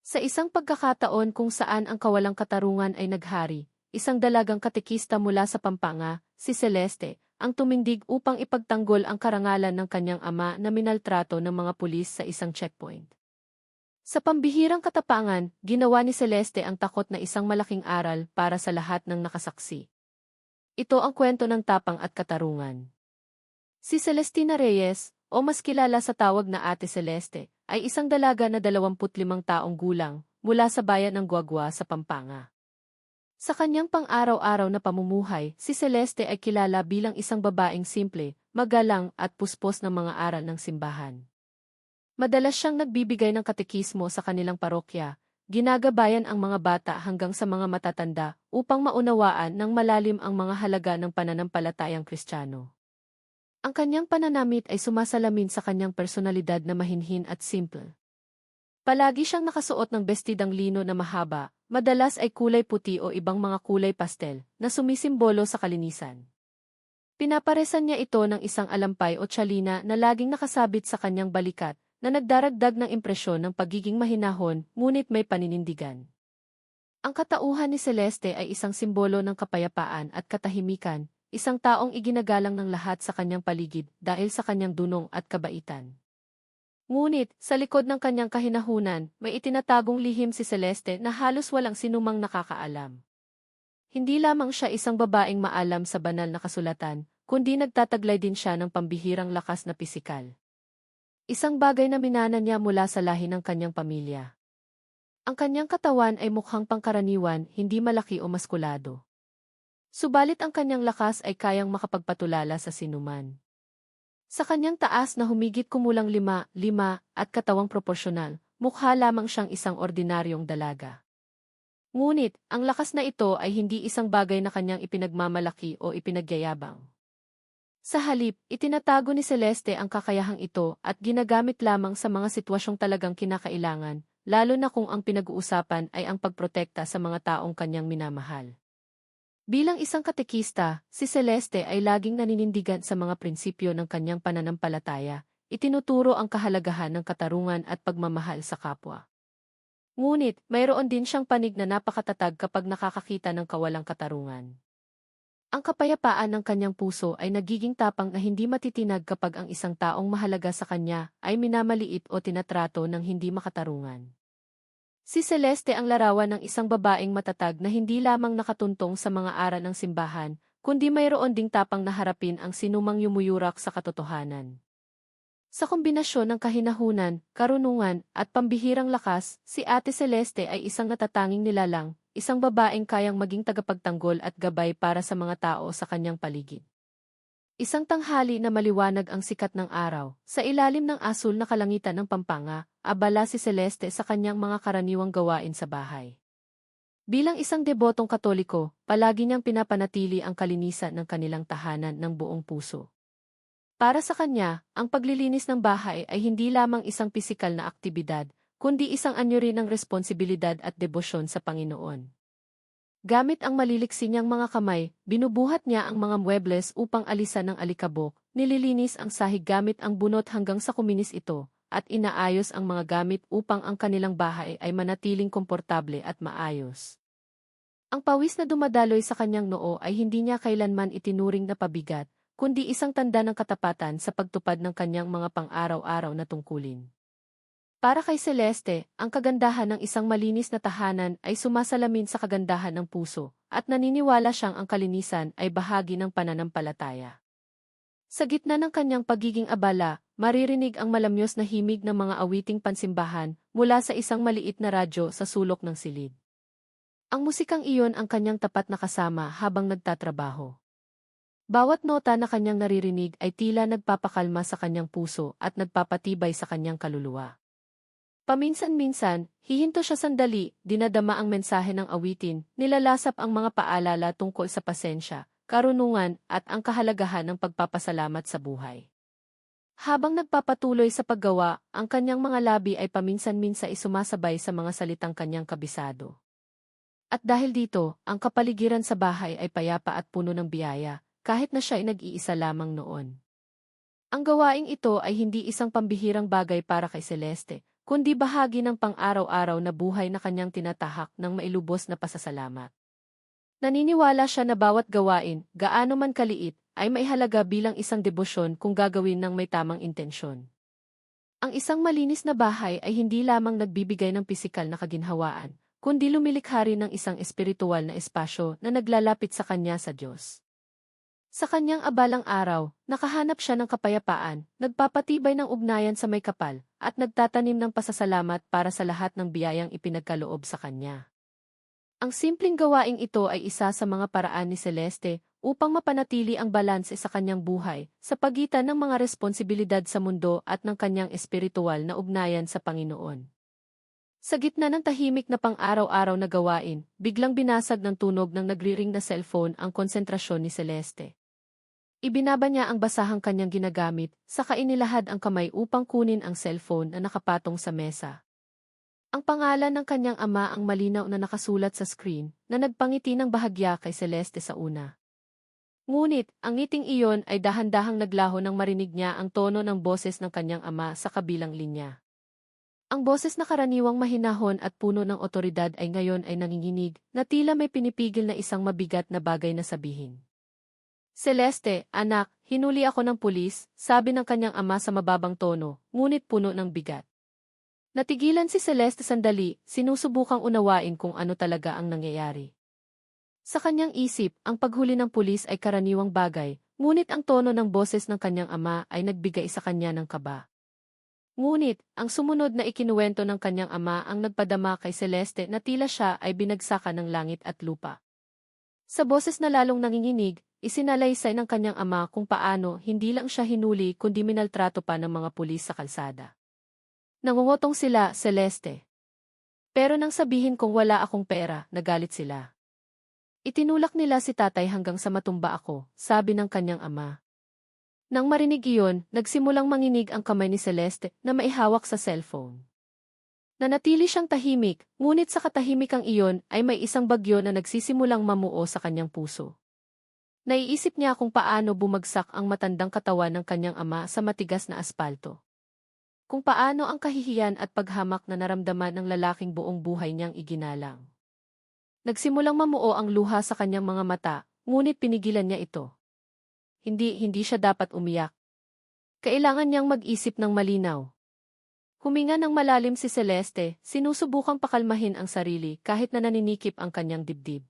Sa isang pagkakataon kung saan ang kawalang katarungan ay naghari, isang dalagang katekista mula sa Pampanga, si Celeste, ang tumindig upang ipagtanggol ang karangalan ng kanyang ama na minaltrato ng mga pulis sa isang checkpoint. Sa pambihirang katapangan, ginawa ni Celeste ang takot na isang malaking aral para sa lahat ng nakasaksi. Ito ang kwento ng tapang at katarungan. Si Celestina Reyes, o mas kilala sa tawag na Ate Celeste, ay isang dalaga na 25 taong gulang mula sa bayan ng Guagua sa Pampanga. Sa kanyang pang-araw-araw na pamumuhay, si Celeste ay kilala bilang isang babaeng simple, magalang at puspos ng mga aral ng simbahan. Madalas siyang nagbibigay ng katekismo sa kanilang parokya, ginagabayan ang mga bata hanggang sa mga matatanda upang maunawaan ng malalim ang mga halaga ng pananampalatayang Kristiyano. Ang kanyang pananamit ay sumasalamin sa kanyang personalidad na mahinhin at simple. Palagi siyang nakasuot ng bestidang lino na mahaba, madalas ay kulay puti o ibang mga kulay pastel, na sumisimbolo sa kalinisan. Pinaparesan niya ito ng isang alampay o tsalina na laging nakasabit sa kanyang balikat, na nagdaragdag ng impresyon ng pagiging mahinahon, ngunit may paninindigan. Ang katauhan ni Celeste ay isang simbolo ng kapayapaan at katahimikan, isang taong iginagalang ng lahat sa kanyang paligid dahil sa kanyang dunong at kabaitan. Ngunit, sa likod ng kanyang kahinahunan, may itinatagong lihim si Celeste na halos walang sinumang nakakaalam. Hindi lamang siya isang babaeng maalam sa banal na kasulatan, kundi nagtataglay din siya ng pambihirang lakas na pisikal. Isang bagay na minana niya mula sa lahi ng kanyang pamilya. Ang kanyang katawan ay mukhang pangkaraniwan, hindi malaki o maskulado. Subalit ang kanyang lakas ay kayang makapagpatulala sa sinuman. Sa kanyang taas na humigit kumulang 5 at katawang proporsyonal, mukha lamang siyang isang ordinaryong dalaga. Ngunit, ang lakas na ito ay hindi isang bagay na kanyang ipinagmamalaki o ipinagyayabang. Sa halip, itinatago ni Celeste ang kakayahang ito at ginagamit lamang sa mga sitwasyong talagang kinakailangan, lalo na kung ang pinag-uusapan ay ang pagprotekta sa mga taong kanyang minamahal. Bilang isang katekista, si Celeste ay laging naninindigan sa mga prinsipyo ng kanyang pananampalataya, itinuturo ang kahalagahan ng katarungan at pagmamahal sa kapwa. Ngunit, mayroon din siyang panig na napakatatag kapag nakakakita ng kawalang katarungan. Ang kapayapaan ng kanyang puso ay nagiging tapang na hindi matitinag kapag ang isang taong mahalaga sa kanya ay minamaliit o tinatrato ng hindi makatarungan. Si Celeste ang larawan ng isang babaeng matatag na hindi lamang nakatuntong sa mga aral ng simbahan, kundi mayroon ding tapang na harapin ang sinumang yumuyurak sa katotohanan. Sa kombinasyon ng kahinahunan, karunungan, at pambihirang lakas, si Ate Celeste ay isang natatanging nilalang, isang babaeng kayang maging tagapagtanggol at gabay para sa mga tao sa kanyang paligid. Isang tanghali na maliwanag ang sikat ng araw, sa ilalim ng asul na kalangitan ng Pampanga, abala si Celeste sa kanyang mga karaniwang gawain sa bahay. Bilang isang debotong Katoliko, palagi niyang pinapanatili ang kalinisan ng kanilang tahanan ng buong puso. Para sa kanya, ang paglilinis ng bahay ay hindi lamang isang pisikal na aktibidad, kundi isang anyo rin ng responsibilidad at debosyon sa Panginoon. Gamit ang maliliksi niyang mga kamay, binubuhat niya ang mga muebles upang alisan ng alikabok, nililinis ang sahig gamit ang bunot hanggang sa kuminis ito, at inaayos ang mga gamit upang ang kanilang bahay ay manatiling komportable at maayos. Ang pawis na dumadaloy sa kanyang noo ay hindi niya kailanman itinuring na pabigat, kundi isang tanda ng katapatan sa pagtupad ng kanyang mga pang-araw-araw na tungkulin. Para kay Celeste, ang kagandahan ng isang malinis na tahanan ay sumasalamin sa kagandahan ng puso, at naniniwala siyang ang kalinisan ay bahagi ng pananampalataya. Sa gitna ng kanyang pagiging abala, maririnig ang malamyos na himig ng mga awiting pansimbahan mula sa isang maliit na radyo sa sulok ng silid. Ang musikang iyon ang kanyang tapat na kasama habang nagtatrabaho. Bawat nota na kanyang naririnig ay tila nagpapakalma sa kanyang puso at nagpapatibay sa kanyang kaluluwa. Paminsan-minsan, hihinto siya sandali, dinadama ang mensahe ng awitin, nilalasap ang mga paalala tungkol sa pasensya, karunungan, at ang kahalagahan ng pagpapasalamat sa buhay. Habang nagpapatuloy sa paggawa, ang kanyang mga labi ay paminsan-minsan sumasabay sa mga salitang kanyang kabisado. At dahil dito, ang kapaligiran sa bahay ay payapa at puno ng biyaya, kahit na siya ay nag-iisa lamang noon. Ang gawaing ito ay hindi isang pambihirang bagay para kay Celeste, kundi bahagi ng pang-araw-araw na buhay na kanyang tinatahak ng mailubos na pasasalamat. Naniniwala siya na bawat gawain, gaano man kaliit, ay maihalaga bilang isang debosyon kung gagawin ng may tamang intensyon. Ang isang malinis na bahay ay hindi lamang nagbibigay ng pisikal na kaginhawaan, kundi lumilikha rin ng isang espiritual na espasyo na naglalapit sa kanya sa Diyos. Sa kanyang abalang araw, nakahanap siya ng kapayapaan, nagpapatibay ng ugnayan sa may kapal, at nagtatanim ng pasasalamat para sa lahat ng biyayang ipinagkaloob sa kanya. Ang simpleng gawaing ito ay isa sa mga paraan ni Celeste upang mapanatili ang balanse sa kanyang buhay sa pagitan ng mga responsibilidad sa mundo at ng kanyang espiritual na ugnayan sa Panginoon. Sa gitna ng tahimik na pang-araw-araw na gawain, biglang binasag ng tunog ng nagriring na cellphone ang konsentrasyon ni Celeste. Ibinaba niya ang basahang kanyang ginagamit, saka inilahad ang kamay upang kunin ang cellphone na nakapatong sa mesa. Ang pangalan ng kanyang ama ang malinaw na nakasulat sa screen, na nagpangiti ng bahagya kay Celeste sa una. Ngunit, ang ngiting iyon ay dahan-dahang naglaho nang marinig niya ang tono ng boses ng kanyang ama sa kabilang linya. Ang boses na karaniwang mahinahon at puno ng otoridad ay ngayon ay nanginginig, na tila may pinipigil na isang mabigat na bagay na sabihin. Celeste, anak, hinuli ako ng pulis, sabi ng kanyang ama sa mababang tono, ngunit puno ng bigat. Natigilan si Celeste sandali, sinusubukang unawain kung ano talaga ang nangyayari. Sa kanyang isip, ang paghuli ng pulis ay karaniwang bagay, ngunit ang tono ng boses ng kanyang ama ay nagbigay sa kanya ng kaba. Ngunit, ang sumunod na ikinuwento ng kanyang ama ang nagpadama kay Celeste na tila siya ay binagsakan ng langit at lupa. Sa boses na lalong nanginginig, isinalaysay ng kanyang ama kung paano hindi lang siya hinuli kundi minaltrato pa ng mga pulis sa kalsada. Nangungutong sila, Celeste. Pero nang sabihin kong wala akong pera, nagalit sila. Itinulak nila si tatay hanggang sa matumba ako, sabi ng kanyang ama. Nang marinig iyon, nagsimulang manginig ang kamay ni Celeste na maihawak sa cellphone. Nanatili siyang tahimik, ngunit sa katahimikang iyon ay may isang bagyo na nagsisimulang mamuo sa kanyang puso. Naiisip niya kung paano bumagsak ang matandang katawan ng kanyang ama sa matigas na aspalto. Kung paano ang kahihiyan at paghamak na naramdaman ng lalaking buong buhay niyang iginalang. Nagsimulang mamuo ang luha sa kanyang mga mata, ngunit pinigilan niya ito. Hindi siya dapat umiyak. Kailangan niyang mag-isip ng malinaw. Huminga ng malalim si Celeste, sinusubukang pakalmahin ang sarili kahit na naninikip ang kanyang dibdib.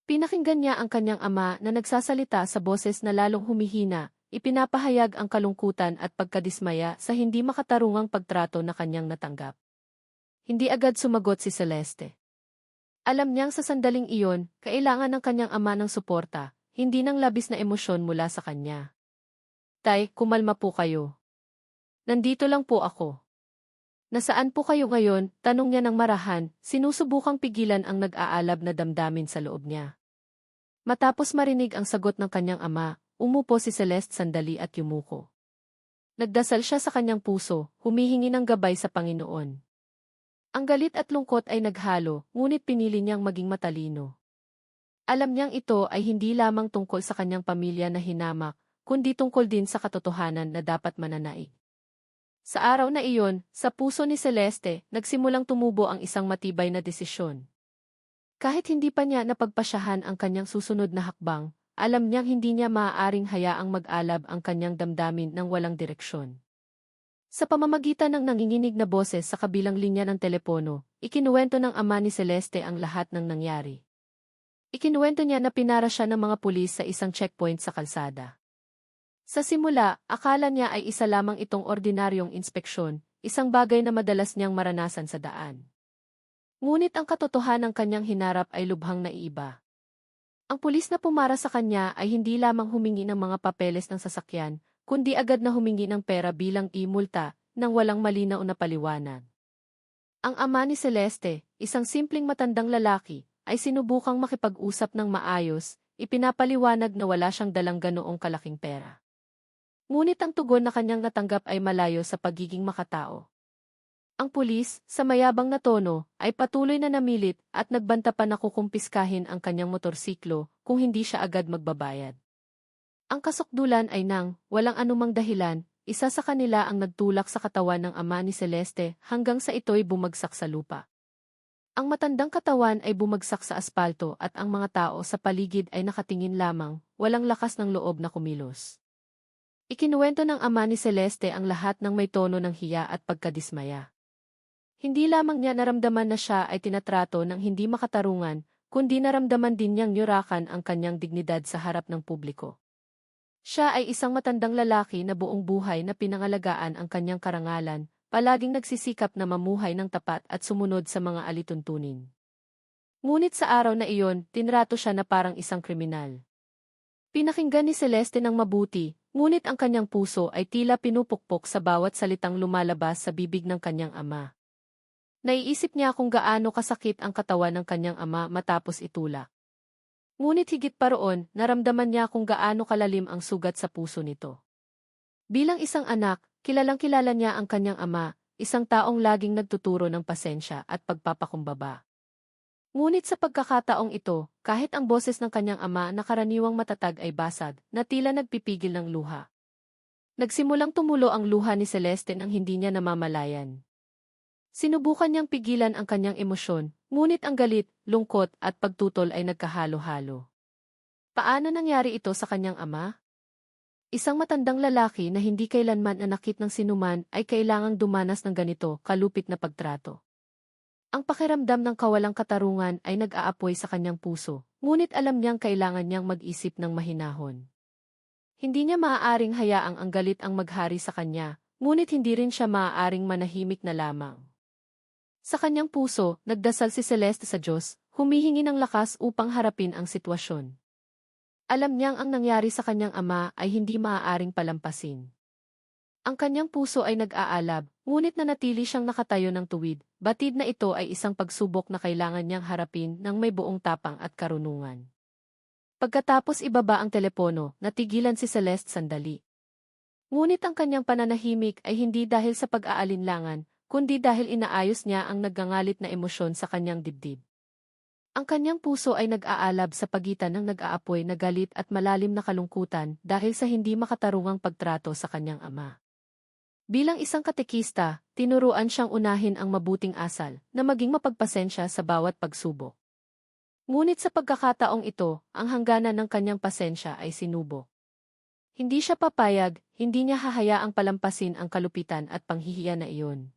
Pinakinggan niya ang kanyang ama na nagsasalita sa boses na lalong humihina, ipinapahayag ang kalungkutan at pagkadismaya sa hindi makatarungang pagtrato na kanyang natanggap. Hindi agad sumagot si Celeste. Alam niyang sa sandaling iyon, kailangan ng kanyang ama ng suporta, hindi ng labis na emosyon mula sa kanya. Tay, kumalma po kayo. Nandito lang po ako. Nasaan po kayo ngayon? Tanong niya ng marahan, sinusubukang pigilan ang nag-aalab na damdamin sa loob niya. Matapos marinig ang sagot ng kanyang ama, umupo si Celeste sandali at yumuko. Nagdasal siya sa kanyang puso, humihingi ng gabay sa Panginoon. Ang galit at lungkot ay naghalo, ngunit pinili niyang maging matalino. Alam niyang ito ay hindi lamang tungkol sa kanyang pamilya na hinamak, kundi tungkol din sa katotohanan na dapat mananaig. Sa araw na iyon, sa puso ni Celeste, nagsimulang tumubo ang isang matibay na desisyon. Kahit hindi pa niya napagpasyahan ang kanyang susunod na hakbang, alam niyang hindi niya maaaring hayaang mag-alab ang kanyang damdamin ng walang direksyon. Sa pamamagitan ng nanginginig na boses sa kabilang linya ng telepono, ikinuwento ng ama ni Celeste ang lahat ng nangyari. Ikinuwento niya na pinara siya ng mga pulis sa isang checkpoint sa kalsada. Sa simula, akala niya ay isa lamang itong ordinaryong inspeksyon, isang bagay na madalas niyang maranasan sa daan. Ngunit ang katotohanan ng kanyang hinarap ay lubhang naiiba. Ang pulis na pumara sa kanya ay hindi lamang humingi ng mga papeles ng sasakyan, kundi agad na humingi ng pera bilang imulta nang walang malinaw na paliwanag. Ang ama ni Celeste, isang simpleng matandang lalaki, ay sinubukang makipag-usap ng maayos, ipinapaliwanag na wala siyang dalang ganoong kalaking pera. Ngunit ang tugon na kanyang natanggap ay malayo sa pagiging makatao. Ang pulis, sa mayabang na tono, ay patuloy na namilit at nagbanta pa na kukumpiskahin ang kanyang motorsiklo kung hindi siya agad magbabayad. Ang kasukdulan ay nang, walang anumang dahilan, isa sa kanila ang nagtulak sa katawan ng ama ni Celeste hanggang sa ito'y bumagsak sa lupa. Ang matandang katawan ay bumagsak sa aspalto at ang mga tao sa paligid ay nakatingin lamang, walang lakas ng loob na kumilos. Ikinuwento ng ama ni Celeste ang lahat ng may tono ng hiya at pagkadismaya. Hindi lamang niya naramdaman na siya ay tinatrato ng hindi makatarungan, kundi naramdaman din niyang yurakan ang kanyang dignidad sa harap ng publiko. Siya ay isang matandang lalaki na buong buhay na pinangalagaan ang kanyang karangalan, palaging nagsisikap na mamuhay ng tapat at sumunod sa mga alituntunin. Ngunit sa araw na iyon, tinrato siya na parang isang kriminal. Pinakinggan ni Celeste ng mabuti, ngunit ang kanyang puso ay tila pinupukpok sa bawat salitang lumalabas sa bibig ng kanyang ama. Naiisip niya kung gaano kasakit ang katawan ng kanyang ama matapos itulak. Ngunit higit pa roon, naramdaman niya kung gaano kalalim ang sugat sa puso nito. Bilang isang anak, kilalang-kilala niya ang kanyang ama, isang taong laging nagtuturo ng pasensya at pagpapakumbaba. Ngunit sa pagkakataong ito, kahit ang boses ng kanyang ama na karaniwang matatag ay basag, na tila nagpipigil ng luha. Nagsimulang tumulo ang luha ni Celeste nang hindi niya namamalayan. Sinubukan niyang pigilan ang kanyang emosyon, ngunit ang galit, lungkot at pagtutol ay nagkahalo-halo. Paano nangyari ito sa kanyang ama? Isang matandang lalaki na hindi kailanman nanakit ng sinuman ay kailangang dumanas ng ganito kalupit na pagtrato. Ang pakiramdam ng kawalang katarungan ay nag-aapoy sa kanyang puso, ngunit alam niyang kailangan niyang mag-isip ng mahinahon. Hindi niya maaaring hayaang ang galit ang maghari sa kanya, ngunit hindi rin siya maaaring manahimik na lamang. Sa kanyang puso, nagdasal si Celeste sa Diyos, humihingi ng lakas upang harapin ang sitwasyon. Alam niyang ang nangyari sa kanyang ama ay hindi maaaring palampasin. Ang kanyang puso ay nag-aalab, ngunit nanatili siyang nakatayo ng tuwid, batid na ito ay isang pagsubok na kailangan niyang harapin ng may buong tapang at karunungan. Pagkatapos ibaba ang telepono, natigilan si Celeste sandali. Ngunit ang kanyang pananahimik ay hindi dahil sa pag-aalinlangan, kundi dahil inaayos niya ang nagngangalit na emosyon sa kanyang dibdib. Ang kanyang puso ay nag-aalab sa pagitan ng nag-aapoy na galit at malalim na kalungkutan dahil sa hindi makatarungang pagtrato sa kanyang ama. Bilang isang katekista, tinuruan siyang unahin ang mabuting asal na maging mapagpasensya sa bawat pagsubok. Ngunit sa pagkakataong ito, ang hangganan ng kanyang pasensya ay sinubo. Hindi siya papayag, hindi niya hahayaang palampasin ang kalupitan at panghihiya na iyon.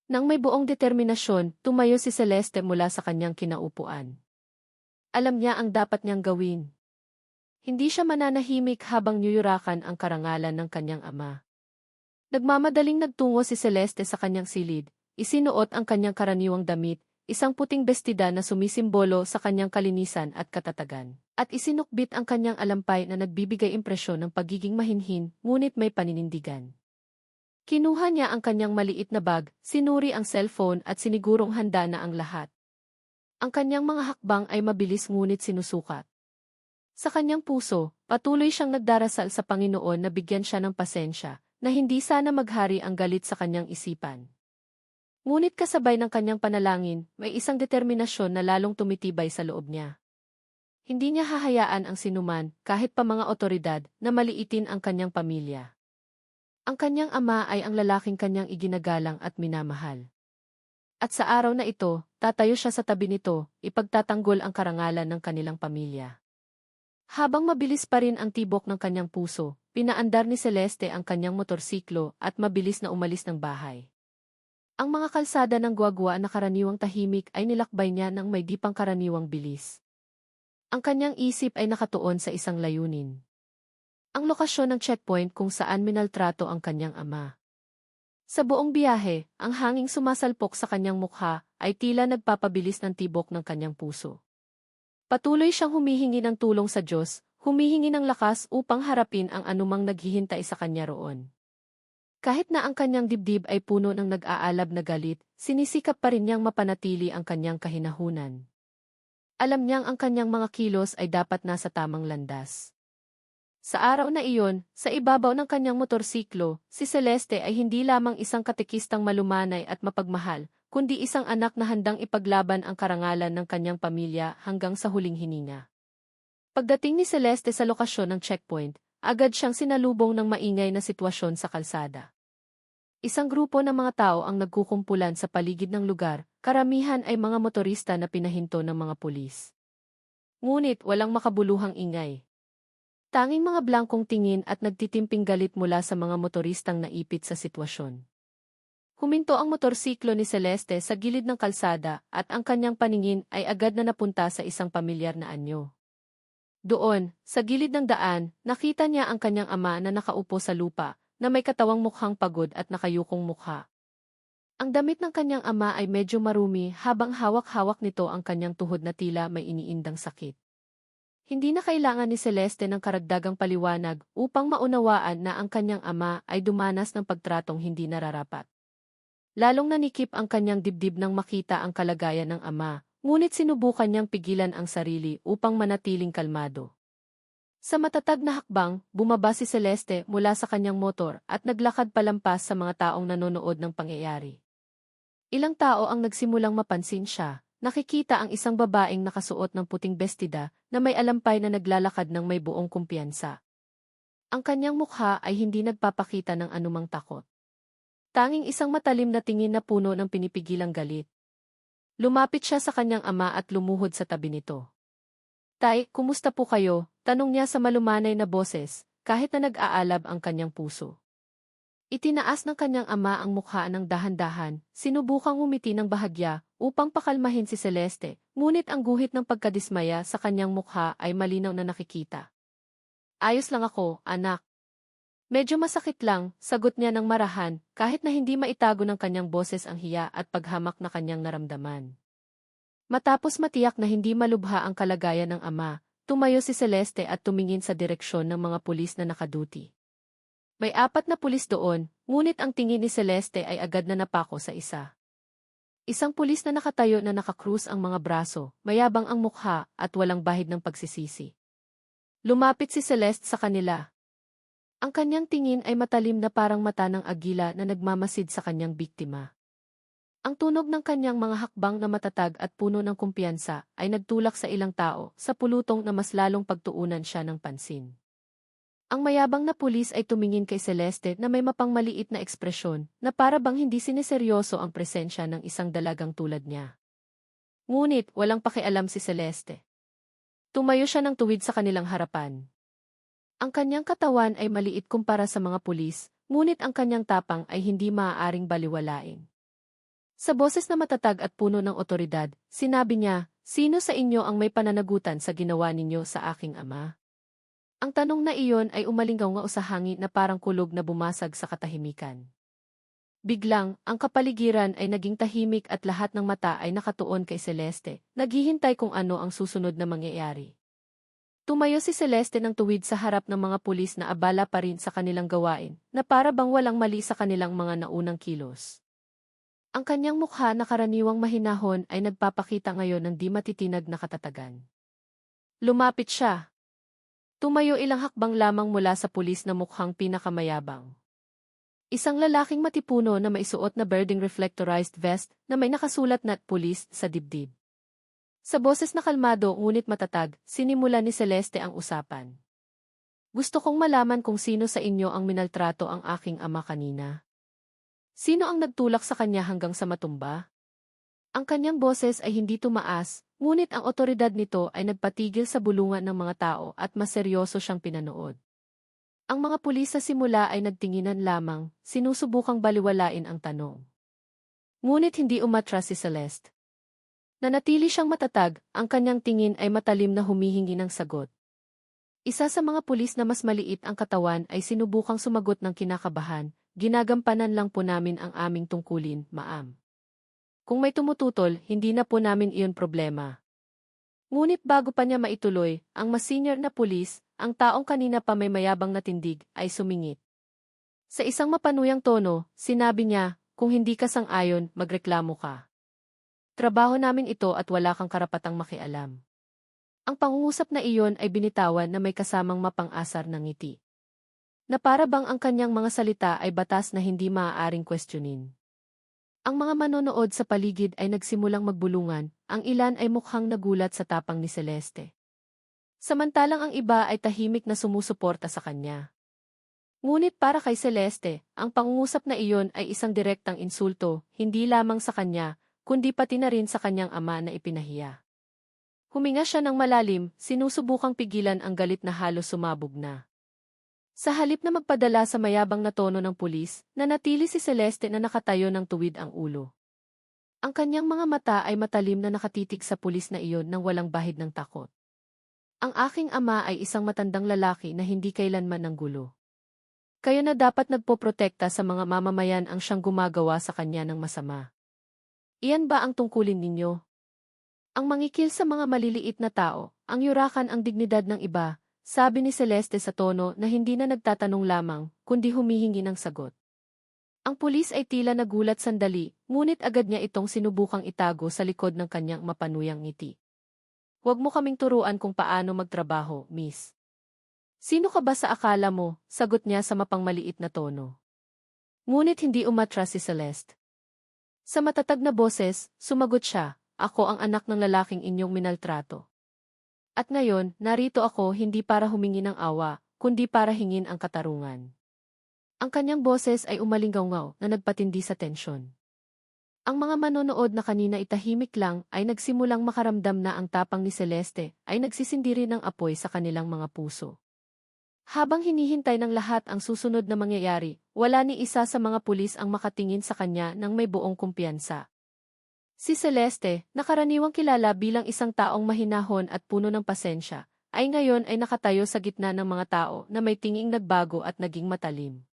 Nang may buong determinasyon, tumayo si Celeste mula sa kanyang kinaupuan. Alam niya ang dapat niyang gawin. Hindi siya mananahimik habang niyuyurakan ang karangalan ng kanyang ama. Nagmamadaling nagtungo si Celeste sa kanyang silid, isinuot ang kanyang karaniwang damit, isang puting bestida na sumisimbolo sa kanyang kalinisan at katatagan, at isinukbit ang kanyang alampay na nagbibigay impresyon ng pagiging mahinhin, ngunit may paninindigan. Kinuha niya ang kanyang maliit na bag, sinuri ang cellphone at sinigurong handa na ang lahat. Ang kanyang mga hakbang ay mabilis ngunit sinusukat. Sa kanyang puso, patuloy siyang nagdarasal sa Panginoon na bigyan siya ng pasensya, na hindi sana maghari ang galit sa kanyang isipan. Ngunit kasabay ng kanyang panalangin, may isang determinasyon na lalong tumitibay sa loob niya. Hindi niya hahayaan ang sinuman, kahit pa mga otoridad, na maliitin ang kanyang pamilya. Ang kanyang ama ay ang lalaking kanyang iginagalang at minamahal. At sa araw na ito, tatayo siya sa tabi nito, ipagtatanggol ang karangalan ng kanilang pamilya. Habang mabilis pa rin ang tibok ng kanyang puso, pinaandar ni Celeste ang kanyang motorsiklo at mabilis na umalis ng bahay. Ang mga kalsada ng Guagua na karaniwang tahimik ay nilakbay niya ng may di pangkaraniwang bilis. Ang kanyang isip ay nakatuon sa isang layunin. Ang lokasyon ng checkpoint kung saan minaltrato ang kanyang ama. Sa buong biyahe, ang hanging sumasalpok sa kanyang mukha ay tila nagpapabilis ng tibok ng kanyang puso. Patuloy siyang humihingi ng tulong sa Diyos, humihingi ng lakas upang harapin ang anumang naghihintay sa kanya roon. Kahit na ang kanyang dibdib ay puno ng nag-aalab na galit, sinisikap pa rin niyang mapanatili ang kanyang kahinahunan. Alam niyang ang kanyang mga kilos ay dapat nasa tamang landas. Sa araw na iyon, sa ibabaw ng kanyang motorsiklo, si Celeste ay hindi lamang isang katekistang malumanay at mapagmahal, kundi isang anak na handang ipaglaban ang karangalan ng kanyang pamilya hanggang sa huling hininga. Pagdating ni Celeste sa lokasyon ng checkpoint, agad siyang sinalubong ng maingay na sitwasyon sa kalsada. Isang grupo ng mga tao ang nagkukumpulan sa paligid ng lugar, karamihan ay mga motorista na pinahinto ng mga pulis. Ngunit walang makabuluhang ingay. Tanging mga blangkong tingin at nagtitimping galit mula sa mga motoristang naipit sa sitwasyon. Huminto ang motorsiklo ni Celeste sa gilid ng kalsada at ang kanyang paningin ay agad na napunta sa isang pamilyar na anyo. Doon, sa gilid ng daan, nakita niya ang kanyang ama na nakaupo sa lupa, na may katawang mukhang pagod at nakayukong mukha. Ang damit ng kanyang ama ay medyo marumi habang hawak-hawak nito ang kanyang tuhod na tila may iniindang sakit. Hindi na kailangan ni Celeste ng karagdagang paliwanag upang maunawaan na ang kanyang ama ay dumanas ng pagtratong hindi nararapat. Lalong nanikip ang kanyang dibdib nang makita ang kalagayan ng ama, ngunit sinubukan niyang pigilan ang sarili upang manatiling kalmado. Sa matatag na hakbang, bumaba si Celeste mula sa kanyang motor at naglakad palampas sa mga taong nanonood ng pangyayari. Ilang tao ang nagsimulang mapansin siya, nakikita ang isang babaeng nakasuot ng puting bestida na may alampay na naglalakad ng may buong kumpiyansa. Ang kanyang mukha ay hindi nagpapakita ng anumang takot. Tanging isang matalim na tingin na puno ng pinipigilang galit. Lumapit siya sa kanyang ama at lumuhod sa tabi nito. "Tay, kumusta po kayo?" tanong niya sa malumanay na boses, kahit na nag-aalab ang kanyang puso. Itinaas ng kanyang ama ang mukha ng dahan-dahan, sinubukang ngumiti ng bahagya upang pakalmahin si Celeste, ngunit ang guhit ng pagkadismaya sa kanyang mukha ay malinaw na nakikita. "Ayos lang ako, anak." "Medyo masakit lang," sagot niya ng marahan, kahit na hindi maitago ng kanyang boses ang hiya at paghamak na kanyang naramdaman. Matapos matiyak na hindi malubha ang kalagayan ng ama, tumayo si Celeste at tumingin sa direksyon ng mga pulis na nakaduty. May 4 na pulis doon, ngunit ang tingin ni Celeste ay agad na napako sa isa. Isang pulis na nakatayo na nakakrus ang mga braso, mayabang ang mukha at walang bahid ng pagsisisi. Lumapit si Celeste sa kanila. Ang kanyang tingin ay matalim na parang mata ng agila na nagmamasid sa kanyang biktima. Ang tunog ng kanyang mga hakbang na matatag at puno ng kumpiyansa ay nagtulak sa ilang tao sa pulutong na mas lalong pagtuunan siya ng pansin. Ang mayabang na pulis ay tumingin kay Celeste na may mapangmaliit na ekspresyon na para bang hindi sineseryoso ang presensya ng isang dalagang tulad niya. Ngunit walang pakialam si Celeste. Tumayo siya ng tuwid sa kanilang harapan. Ang kanyang katawan ay maliit kumpara sa mga pulis, ngunit ang kanyang tapang ay hindi maaaring baliwalain. Sa boses na matatag at puno ng otoridad, sinabi niya, "Sino sa inyo ang may pananagutan sa ginawa ninyo sa aking ama?" Ang tanong na iyon ay umalingaw sa hangin na parang kulog na bumasag sa katahimikan. Biglang, ang kapaligiran ay naging tahimik at lahat ng mata ay nakatuon kay Celeste, naghihintay kung ano ang susunod na mangyayari. Tumayo si Celeste ng tuwid sa harap ng mga pulis na abala pa rin sa kanilang gawain, na para bang walang mali sa kanilang mga naunang kilos. Ang kanyang mukha na karaniwang mahinahon ay nagpapakita ngayon ng di matitinag na katatagan. Lumapit siya. Tumayo ilang hakbang lamang mula sa pulis na mukhang pinakamayabang. Isang lalaking matipuno na maisuot na birding reflectorized vest na may nakasulat na "Pulis" sa dibdib. Sa boses na kalmado ngunit matatag, sinimula ni Celeste ang usapan. "Gusto kong malaman kung sino sa inyo ang minaltrato ang aking ama kanina. Sino ang nagtulak sa kanya hanggang sa matumba?" Ang kanyang boses ay hindi tumaas, ngunit ang otoridad nito ay nagpatigil sa bulungan ng mga tao at mas seryoso siyang pinanood. Ang mga pulis sa simula ay nagtinginan lamang, sinusubukang baliwalain ang tanong. Ngunit hindi umatras si Celeste. Nanatili siyang matatag, ang kanyang tingin ay matalim na humihingi ng sagot. Isa sa mga pulis na mas maliit ang katawan ay sinubukang sumagot ng kinakabahan, "Ginagampanan lang po namin ang aming tungkulin, ma'am. Kung may tumututol, hindi na po namin iyon problema." Ngunit bago pa niya maituloy, ang mas senior na pulis, ang taong kanina pa may mayabang na tindig, ay sumingit. Sa isang mapanuyang tono, sinabi niya, "Kung hindi ka sang-ayon, magreklamo ka. Trabaho namin ito at wala kang karapatang makialam." Ang pangungusap na iyon ay binitawan na may kasamang mapang-asar na ngiti. Na para bang ang kanyang mga salita ay batas na hindi maaaring questionin. Ang mga manonood sa paligid ay nagsimulang magbulungan, ang ilan ay mukhang nagulat sa tapang ni Celeste. Samantalang ang iba ay tahimik na sumusuporta sa kanya. Ngunit para kay Celeste, ang pangungusap na iyon ay isang direktang insulto, hindi lamang sa kanya, kundi pati na rin sa kanyang ama na ipinahiya. Huminga siya ng malalim, sinusubukang pigilan ang galit na halos sumabog na. Sa halip na magpadala sa mayabang na tono ng pulis, nanatili si Celeste na nakatayo ng tuwid ang ulo. Ang kanyang mga mata ay matalim na nakatitig sa pulis na iyon nang walang bahid ng takot. Ang aking ama ay isang matandang lalaki na hindi kailanman nanggulo. Kaya na dapat nagpoprotekta sa mga mamamayan ang siyang gumagawa sa kanya ng masama. Iyan ba ang tungkulin ninyo? Ang mangikil sa mga maliliit na tao, ang yurakan ang dignidad ng iba, sabi ni Celeste sa tono na hindi na nagtatanong lamang, kundi humihingi ng sagot. Ang pulis ay tila nagulat sandali, ngunit agad niya itong sinubukang itago sa likod ng kanyang mapanuyang ngiti. Huwag mo kaming turuan kung paano magtrabaho, miss. Sino ka ba sa akala mo? Sagot niya sa mapangmaliit na tono. Ngunit hindi umatras si Celeste. Sa matatag na boses, sumagot siya, ako ang anak ng lalaking inyong minaltrato. At ngayon, narito ako hindi para humingi ng awa, kundi para hingin ang katarungan. Ang kanyang boses ay umalinggaw na nagpatindi sa tensyon. Ang mga manonood na kanina itahimik lang ay nagsimulang makaramdam na ang tapang ni Celeste ay nagsisindiri ng apoy sa kanilang mga puso. Habang hinihintay ng lahat ang susunod na mangyayari, wala ni isa sa mga pulis ang makatingin sa kanya ng may buong kumpiyansa. Si Celeste, na karaniwang kilala bilang isang taong mahinahon at puno ng pasensya, ay ngayon ay nakatayo sa gitna ng mga tao na may tinging nagbago at naging matalim.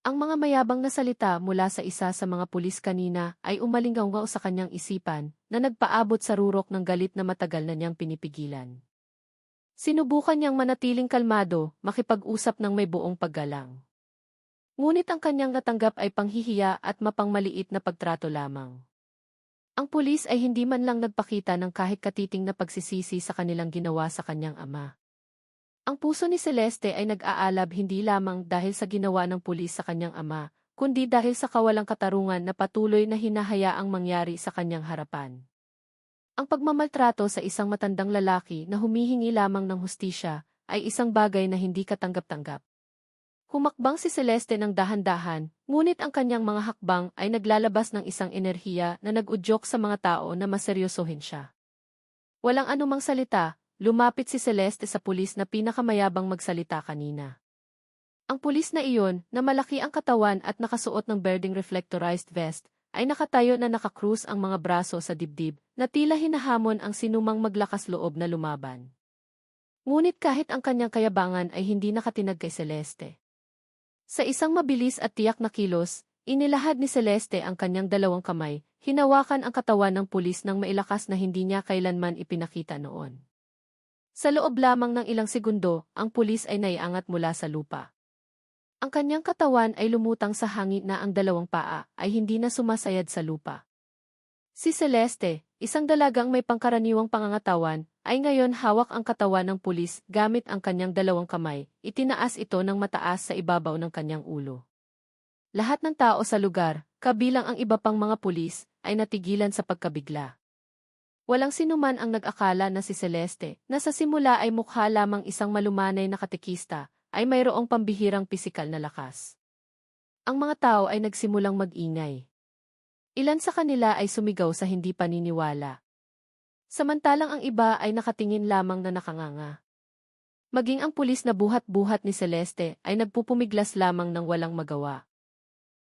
Ang mga mayabang na salita mula sa isa sa mga pulis kanina ay umalinggaw sa kanyang isipan na nagpaabot sa rurok ng galit na matagal na niyang pinipigilan. Sinubukan niyang manatiling kalmado, makipag-usap ng may buong paggalang. Ngunit ang kanyang natanggap ay panghihiya at mapangmaliit na pagtrato lamang. Ang pulis ay hindi man lang nagpakita ng kahit katiting na pagsisisi sa kanilang ginawa sa kanyang ama. Ang puso ni Celeste ay nag-aalab hindi lamang dahil sa ginawa ng pulis sa kanyang ama, kundi dahil sa kawalang katarungan na patuloy na hinahayaang mangyari sa kanyang harapan. Ang pagmamaltrato sa isang matandang lalaki na humihingi lamang ng hustisya ay isang bagay na hindi katanggap-tanggap. Humakbang si Celeste ng dahan-dahan, ngunit ang kanyang mga hakbang ay naglalabas ng isang enerhiya na nag-udyok sa mga tao na maseryosohin siya. Walang anumang salita, lumapit si Celeste sa pulis na pinakamayabang magsalita kanina. Ang pulis na iyon, na malaki ang katawan at nakasuot ng berdeng reflectorized vest, ay nakatayo na nakakrus ang mga braso sa dibdib, na tila hinahamon ang sinumang maglakas loob na lumaban. Ngunit kahit ang kanyang kayabangan ay hindi nakatinag kay Celeste. Sa isang mabilis at tiyak na kilos, inilahad ni Celeste ang kanyang dalawang kamay, hinawakan ang katawan ng pulis ng mailakas na hindi niya kailanman ipinakita noon. Sa loob lamang ng ilang segundo, ang pulis ay naiangat mula sa lupa. Ang kanyang katawan ay lumutang sa hangin na ang dalawang paa ay hindi na sumasayad sa lupa. Si Celeste, isang dalagang may pangkaraniwang pangangatawan, ay ngayon hawak ang katawan ng pulis gamit ang kanyang dalawang kamay, itinaas ito ng mataas sa ibabaw ng kanyang ulo. Lahat ng tao sa lugar, kabilang ang iba pang mga pulis, ay natigilan sa pagkabigla. Walang sinuman ang nag-akala na si Celeste, na sa simula ay mukha lamang isang malumanay na katekista, ay mayroong pambihirang pisikal na lakas. Ang mga tao ay nagsimulang mag-ingay. Ilan sa kanila ay sumigaw sa hindi paniniwala. Samantalang ang iba ay nakatingin lamang na nakanganga. Maging ang pulis na buhat-buhat ni Celeste ay nagpupumiglas lamang ng walang magawa.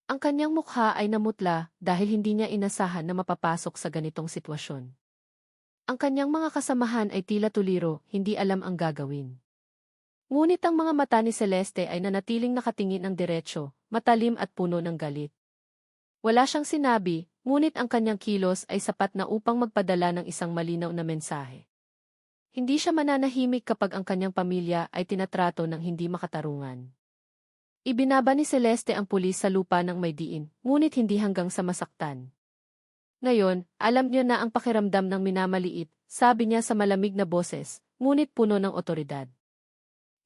Ang kanyang mukha ay namutla dahil hindi niya inasahan na mapapasok sa ganitong sitwasyon. Ang kanyang mga kasamahan ay tila tuliro, hindi alam ang gagawin. Ngunit ang mga mata ni Celeste ay nanatiling nakatingin ng diretsyo, matalim at puno ng galit. Wala siyang sinabi, ngunit ang kanyang kilos ay sapat na upang magpadala ng isang malinaw na mensahe. Hindi siya mananahimik kapag ang kanyang pamilya ay tinatrato ng hindi makatarungan. Ibinaba ni Celeste ang pulis sa lupa ng may diin, ngunit hindi hanggang sa masaktan. Ngayon, alam niya na ang pakiramdam ng minamaliit, sabi niya sa malamig na boses, ngunit puno ng otoridad.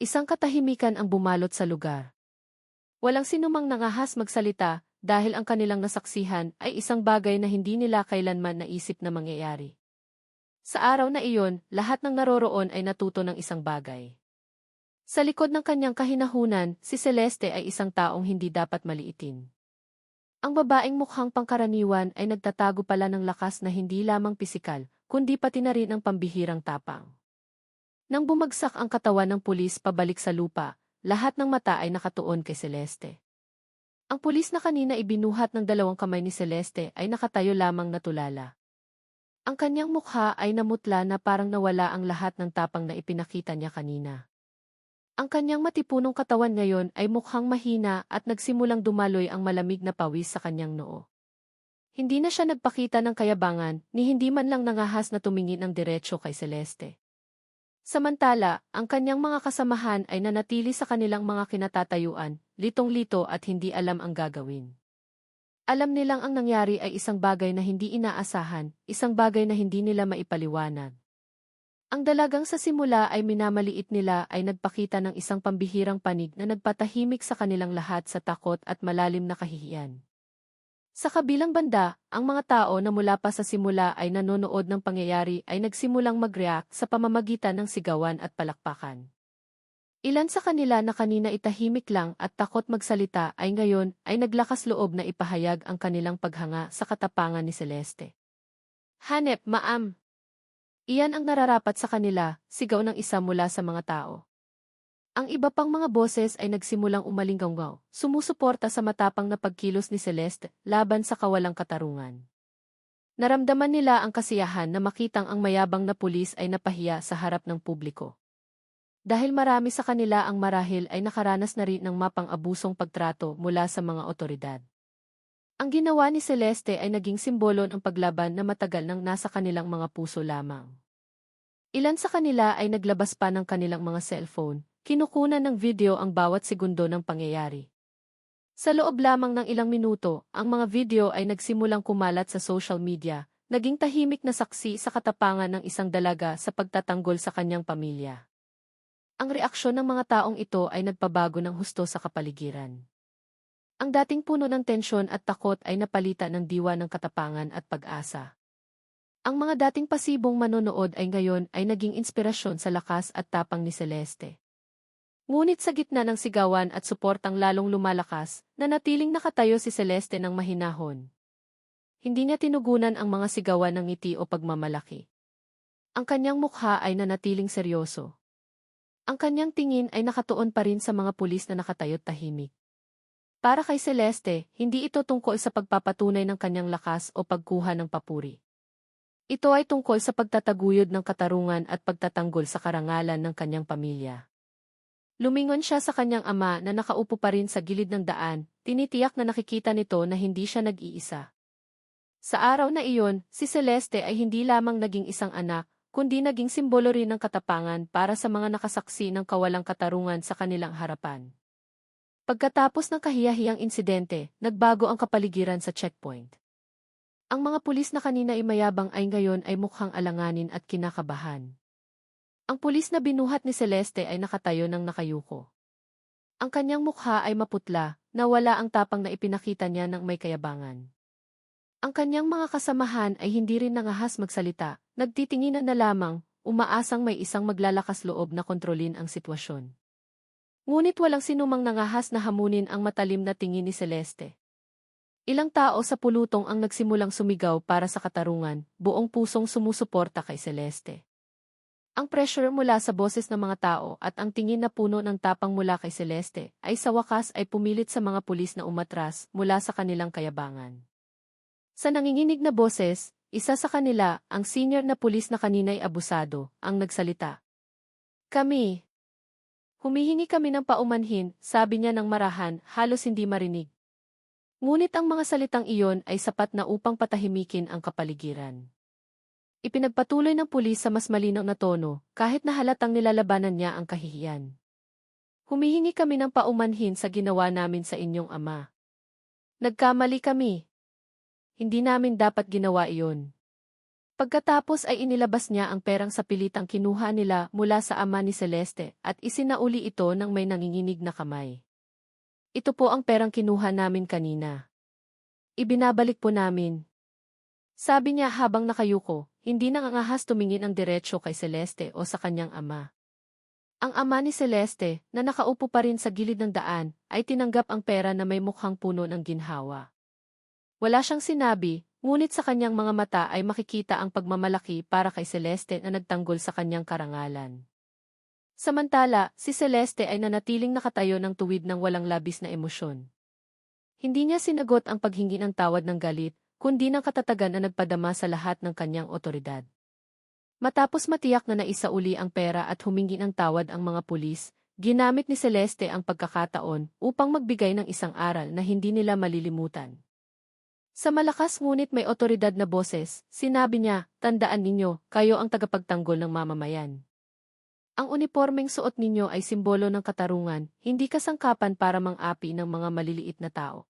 Isang katahimikan ang bumalot sa lugar. Walang sinumang nangahas magsalita dahil ang kanilang nasaksihan ay isang bagay na hindi nila kailanman naisip na mangyayari. Sa araw na iyon, lahat ng naroroon ay natuto ng isang bagay. Sa likod ng kanyang kahinahunan, si Celeste ay isang taong hindi dapat maliitin. Ang babaeng mukhang pangkaraniwan ay nagtatago pala ng lakas na hindi lamang pisikal, kundi pati na rin ang pambihirang tapang. Nang bumagsak ang katawan ng pulis pabalik sa lupa, lahat ng mata ay nakatuon kay Celeste. Ang pulis na kanina ibinuhat ng dalawang kamay ni Celeste ay nakatayo lamang na tulala. Ang kanyang mukha ay namutla na parang nawala ang lahat ng tapang na ipinakita niya kanina. Ang kanyang matipunong katawan ngayon ay mukhang mahina at nagsimulang dumaloy ang malamig na pawis sa kanyang noo. Hindi na siya nagpakita ng kayabangan, ni hindi man lang nangahas na tumingin ng diretsyo kay Celeste. Samantala, ang kanyang mga kasamahan ay nanatili sa kanilang mga kinatatayuan, litong-lito at hindi alam ang gagawin. Alam nilang ang nangyari ay isang bagay na hindi inaasahan, isang bagay na hindi nila maipaliwanag. Ang dalagang sa simula ay minamaliit nila ay nagpakita ng isang pambihirang panig na nagpatahimik sa kanilang lahat sa takot at malalim na kahihiyan. Sa kabilang banda, ang mga tao na mula pa sa simula ay nanonood ng pangyayari ay nagsimulang mag-react sa pamamagitan ng sigawan at palakpakan. Ilan sa kanila na kanina itahimik lang at takot magsalita ay ngayon ay naglakas loob na ipahayag ang kanilang paghanga sa katapangan ni Celeste. "Hanep, ma'am!" Iyan ang nararapat sa kanila, sigaw ng isa mula sa mga tao. Ang iba pang mga boses ay nagsimulang umalinggaw, sumusuporta sa matapang na pagkilos ni Celeste laban sa kawalang katarungan. Naramdaman nila ang kasiyahan na makitang ang mayabang na pulis ay napahiya sa harap ng publiko. Dahil marami sa kanila ang marahil ay nakaranas na rin ng mapang-abusong pagtrato mula sa mga otoridad. Ang ginawa ni Celeste ay naging simbolo ng paglaban na matagal nang nasa kanilang mga puso lamang. Ilan sa kanila ay naglabas pa ng kanilang mga cellphone, kinukunan ng video ang bawat segundo ng pangyayari. Sa loob lamang ng ilang minuto, ang mga video ay nagsimulang kumalat sa social media, naging tahimik na saksi sa katapangan ng isang dalaga sa pagtatanggol sa kanyang pamilya. Ang reaksyon ng mga taong ito ay nagpabago ng husto sa kapaligiran. Ang dating puno ng tensyon at takot ay napalitan ng diwa ng katapangan at pag-asa. Ang mga dating pasibong manonood ay ngayon ay naging inspirasyon sa lakas at tapang ni Celeste. Ngunit sa gitna ng sigawan at suportang lalong lumalakas, nanatiling nakatayo si Celeste ng mahinahon. Hindi niya tinugunan ang mga sigawan ng ngiti o pagmamalaki. Ang kanyang mukha ay nanatiling seryoso. Ang kanyang tingin ay nakatuon pa rin sa mga pulis na nakatayo't tahimik. Para kay Celeste, hindi ito tungkol sa pagpapatunay ng kanyang lakas o pagkuha ng papuri. Ito ay tungkol sa pagtataguyod ng katarungan at pagtatanggol sa karangalan ng kanyang pamilya. Lumingon siya sa kanyang ama na nakaupo pa rin sa gilid ng daan, tinitiyak na nakikita nito na hindi siya nag-iisa. Sa araw na iyon, si Celeste ay hindi lamang naging isang anak, kundi naging simbolo rin ng katapangan para sa mga nakasaksi ng kawalang katarungan sa kanilang harapan. Pagkatapos ng kahiyahiyang insidente, nagbago ang kapaligiran sa checkpoint. Ang mga pulis na kanina ay mayabang ay ngayon ay mukhang alanganin at kinakabahan. Ang pulis na binuhat ni Celeste ay nakatayo ng nakayuko. Ang kanyang mukha ay maputla, nawala ang tapang na ipinakita niya ng may kayabangan. Ang kanyang mga kasamahan ay hindi rin nangahas magsalita, nagtitinginan na lamang, umaasang may isang maglalakas loob na kontrolin ang sitwasyon. Ngunit walang sinumang nangahas na hamunin ang matalim na tingin ni Celeste. Ilang tao sa pulutong ang nagsimulang sumigaw para sa katarungan, buong pusong sumusuporta kay Celeste. Ang pressure mula sa boses ng mga tao at ang tingin na puno ng tapang mula kay Celeste ay sa wakas ay pumilit sa mga pulis na umatras mula sa kanilang kayabangan. Sa nanginginig na boses, isa sa kanila, ang senior na pulis na kanina'y abusado, ang nagsalita. "Kami. Humihingi kami ng paumanhin," sabi niya ng marahan, halos hindi marinig. Ngunit ang mga salitang iyon ay sapat na upang patahimikin ang kapaligiran. Ipinagpatuloy ng pulis sa mas malinaw na tono, kahit na halatang nilalabanan niya ang kahihiyan. "Humihingi kami ng paumanhin sa ginawa namin sa inyong ama. Nagkamali kami. Hindi namin dapat ginawa iyon." Pagkatapos ay inilabas niya ang perang sa pilitang kinuha nila mula sa ama ni Celeste at isinauli ito ng may nanginginig na kamay. "Ito po ang perang kinuha namin kanina. Ibinabalik po namin." Sabi niya habang nakayuko, hindi nangangahas tumingin ang diretsyo kay Celeste o sa kanyang ama. Ang ama ni Celeste, na nakaupo pa rin sa gilid ng daan, ay tinanggap ang pera na may mukhang puno ng ginhawa. Wala siyang sinabi, ngunit sa kanyang mga mata ay makikita ang pagmamalaki para kay Celeste na nagtanggol sa kanyang karangalan. Samantala, si Celeste ay nanatiling nakatayo ng tuwid ng walang labis na emosyon. Hindi niya sinagot ang paghingi ng tawad ng galit, kundi ng katatagan na nagpadama sa lahat ng kanyang otoridad. Matapos matiyak na naisauli ang pera at humingi ng tawad ang mga pulis, ginamit ni Celeste ang pagkakataon upang magbigay ng isang aral na hindi nila malilimutan. Sa malakas ngunit may otoridad na boses, sinabi niya, "Tandaan ninyo, kayo ang tagapagtanggol ng mamamayan. Ang unipormeng suot ninyo ay simbolo ng katarungan, hindi kasangkapan para mang-api ng mga maliliit na tao.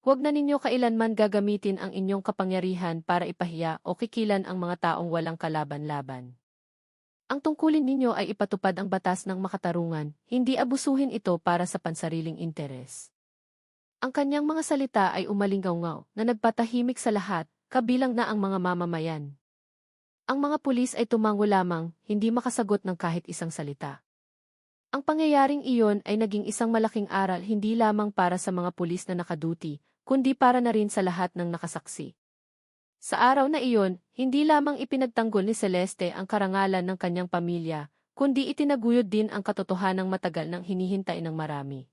Huwag na ninyo kailanman gagamitin ang inyong kapangyarihan para ipahiya o kikilan ang mga taong walang kalaban-laban. Ang tungkulin ninyo ay ipatupad ang batas ng makatarungan, hindi abusuhin ito para sa pansariling interes." Ang kanyang mga salita ay umalingaw-ngaw na nagpatahimik sa lahat, kabilang na ang mga mamamayan. Ang mga pulis ay tumango lamang, hindi makasagot ng kahit isang salita. Ang pangyayaring iyon ay naging isang malaking aral hindi lamang para sa mga pulis na nakaduty, kundi para na rin sa lahat ng nakasaksi. Sa araw na iyon, hindi lamang ipinagtanggol ni Celeste ang karangalan ng kanyang pamilya, kundi itinaguyod din ang katotohanang matagal nang hinihintay ng marami.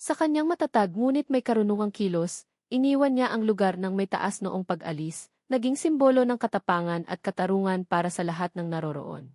Sa kanyang matatag ngunit may karunungang kilos, iniwan niya ang lugar ng may taas noong pag-alis, naging simbolo ng katapangan at katarungan para sa lahat ng naroroon.